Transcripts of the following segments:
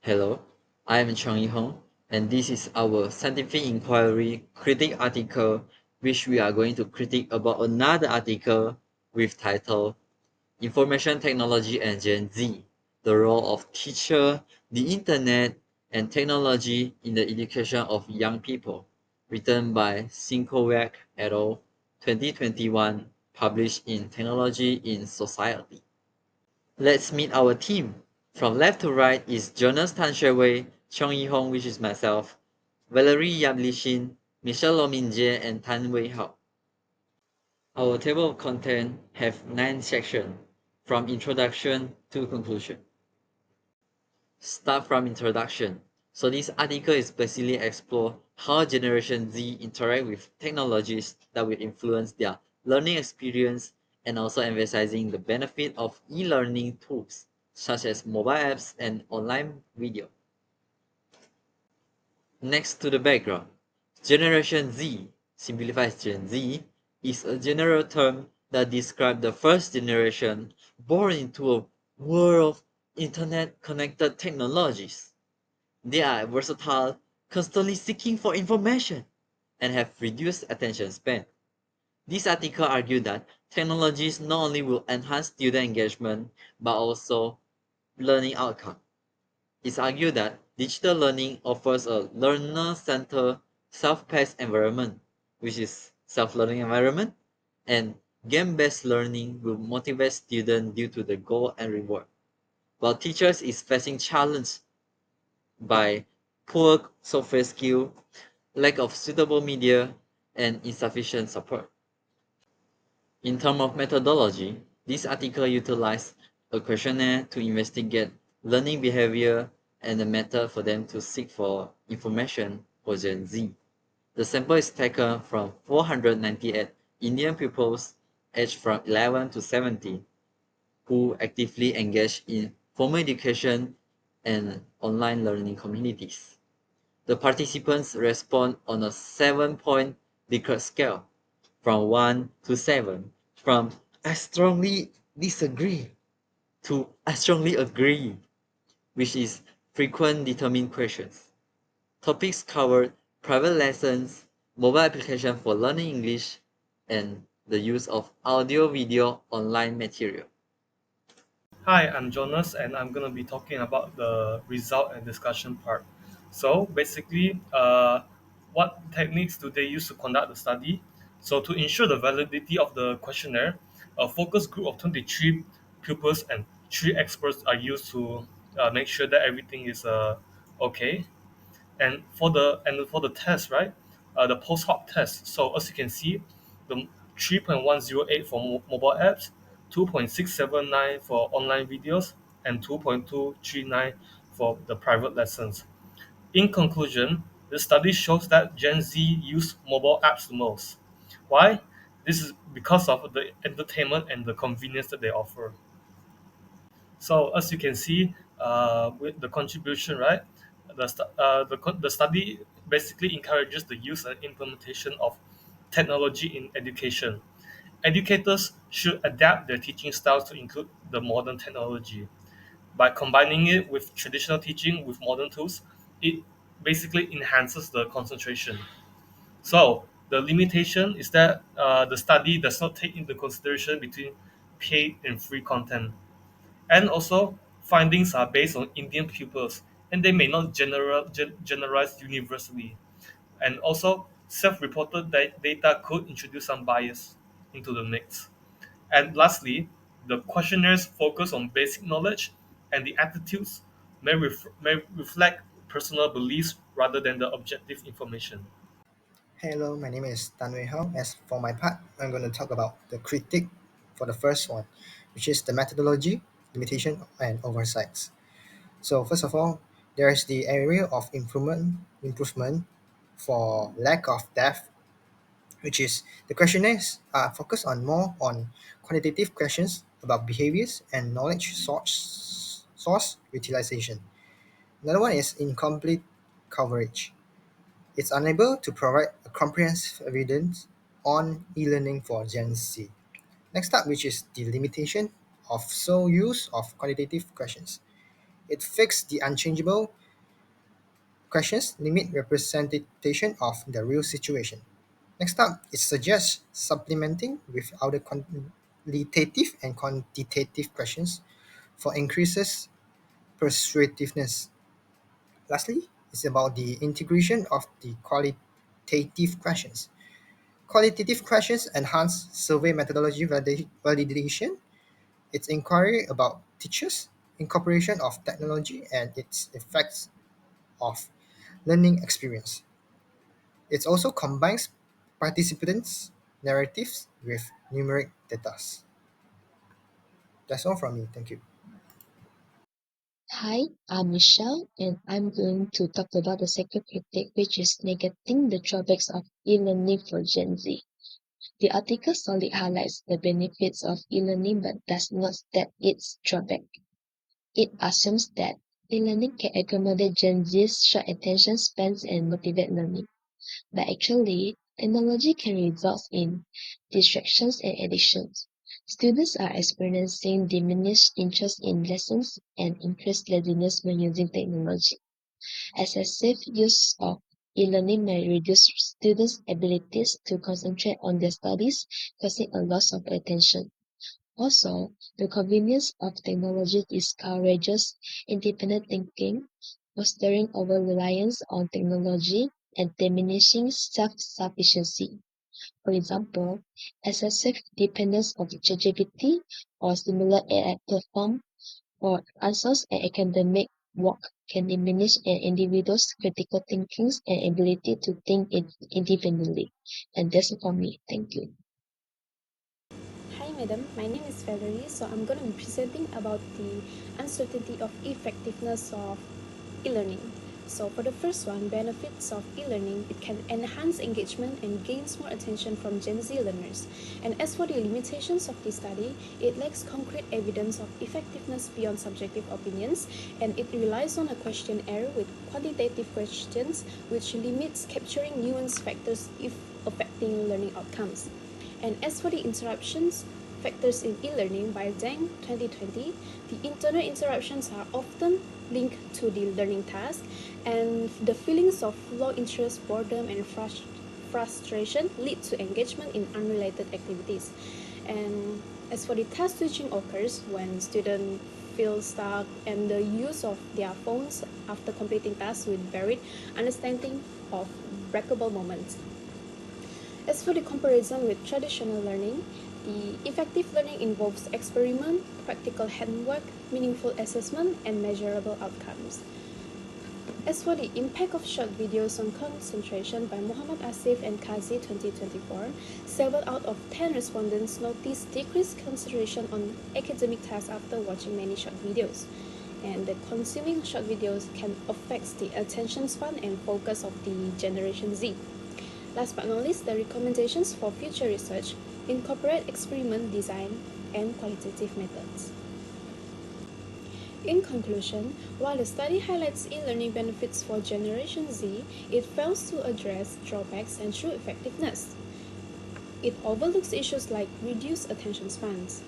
Hello, I am Chong Yi-hong, and this is our scientific inquiry critic article, which we are going to critique about another article with title Information Technology and Gen Z, the role of teacher, the internet, and technology in the education of young people, written by Sinkowiak et al., 2021, published in Technology in Society. Let's meet our team. From left to right is Jonas Tan Wei, Chong Yi-hong, which is myself, Valerie Yap Lishin, Michelle Lominjie, and Tan Wei Hao. Our table of content have 9 sections, from introduction to conclusion. Start from introduction. So this article is basically explore how Generation Z interact with technologies that will influence their learning experience and also emphasizing the benefit of e-learning tools such as mobile apps and online video. Next to the background, Generation Z, simplifies Gen Z, is a general term that describes the first generation born into a world of internet-connected technologies. They are versatile, constantly seeking for information, and have reduced attention span. This article argued that technologies not only will enhance student engagement, but also learning outcome. It's argued that digital learning offers a learner-centered, self-paced environment, which is self-learning environment, and game-based learning will motivate students due to the goal and reward, while teachers is facing challenge by poor software skill, lack of suitable media, and insufficient support. In terms of methodology, this article utilized a questionnaire to investigate learning behavior and a method for them to seek for information for Gen Z. The sample is taken from 498 Indian pupils aged from 11 to 17 who actively engage in formal education and online learning communities. The participants respond on a 7-point Likert scale from 1 to 7, from I strongly disagree to I strongly agree, which is frequent determined questions. Topics covered private lessons, mobile application for learning English, and the use of audio video online material. Hi, I'm Jonas, and I'm going to be talking about the result and discussion part. So, basically, what techniques do they use to conduct the study? So, to ensure the validity of the questionnaire, a focus group of 23 pupils and 3 experts are used to make sure that everything is okay. And for the test, right, the post hoc test. So as you can see, the 3.108 for mobile apps, 2.679 for online videos, and 2.239 for the private lessons. In conclusion, the study shows that Gen Z use mobile apps the most. Why? This is because of the entertainment and the convenience that they offer. So as you can see, with the contribution, right, the study basically encourages the use and implementation of technology in education. Educators should adapt their teaching styles to include the modern technology. By combining it with traditional teaching with modern tools, it basically enhances the concentration. So the limitation is that the study does not take into consideration between paid and free content. And also, findings are based on Indian pupils, and they may not generalize universally. And also, self-reported data could introduce some bias into the mix. And lastly, the questionnaires focus on basic knowledge, and the attitudes may reflect personal beliefs rather than the objective information. Hello, my name is Tan Wei Hao. As for my part, I'm going to talk about the critique for the first one, which is the methodology, limitation, and oversights. So first of all, there is the area of improvement for lack of depth, which is the questionnaires are focused on more on quantitative questions about behaviors and knowledge source utilization. Another one is incomplete coverage. It's unable to provide a comprehensive evidence on e-learning for Gen Z. Next up, which is the limitation of sole use of quantitative questions. It fixed the unchangeable questions, limit representation of the real situation. Next up, it suggests supplementing with other qualitative and quantitative questions for increases persuasiveness. Lastly, it's about the integration of the qualitative questions. Qualitative questions enhance survey methodology validation. Its inquiry about teachers, incorporation of technology, and its effects of learning experience. It also combines participants' narratives with numeric data. That's all from me. Thank you. Hi, I'm Michelle, and I'm going to talk about the second critique, which is negating the drawbacks of e-learning for Gen Z. The article solely highlights the benefits of e-learning but does not state its drawback. It assumes that e-learning can accommodate Gen Z's short attention spans and motivate learning. But actually, technology can result in distractions and addictions. Students are experiencing diminished interest in lessons and increased laziness when using technology. Excessive use of e-learning may reduce students' abilities to concentrate on their studies, causing a loss of attention. Also, the convenience of technology discourages independent thinking, fostering over-reliance on technology and diminishing self-sufficiency. For example, excessive dependence on ChatGPT or similar AI platform for answers and academic work can diminish an individual's critical thinking and ability to think independently. And that's it for me. Thank you. Hi madam, my name is Valerie. So I'm going to be presenting about the uncertainty of effectiveness of e-learning. So for the first one, benefits of e-learning, it can enhance engagement and gains more attention from Gen Z learners. And as for the limitations of this study, it lacks concrete evidence of effectiveness beyond subjective opinions, and it relies on a questionnaire with quantitative questions which limits capturing nuanced factors if affecting learning outcomes. And as for the interruptions factors in e-learning by Zhang 2020, the internal interruptions are often linked to the learning task, and the feelings of low interest, boredom, and frustration lead to engagement in unrelated activities. And as for the task switching occurs when students feel stuck and the use of their phones after completing tasks with varied understanding of breakable moments. As for the comparison with traditional learning, the effective learning involves experiment, practical handwork, meaningful assessment, and measurable outcomes. As for the impact of short videos on concentration by Muhammad Asif and Kazi 2024, 7 out of 10 respondents noticed decreased concentration on academic tasks after watching many short videos. And the consuming short videos can affect the attention span and focus of the Generation Z. Last but not least, the recommendations for future research incorporate experiment design and qualitative methods. In conclusion, while the study highlights e-learning benefits for Generation Z, it fails to address drawbacks and true effectiveness. It overlooks issues like reduced attention spans.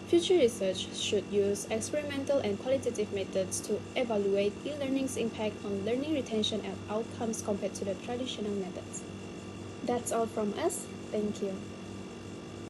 Future research should use experimental and qualitative methods to evaluate e-learning's impact on learning retention and outcomes compared to the traditional methods. That's all from us. Thank you.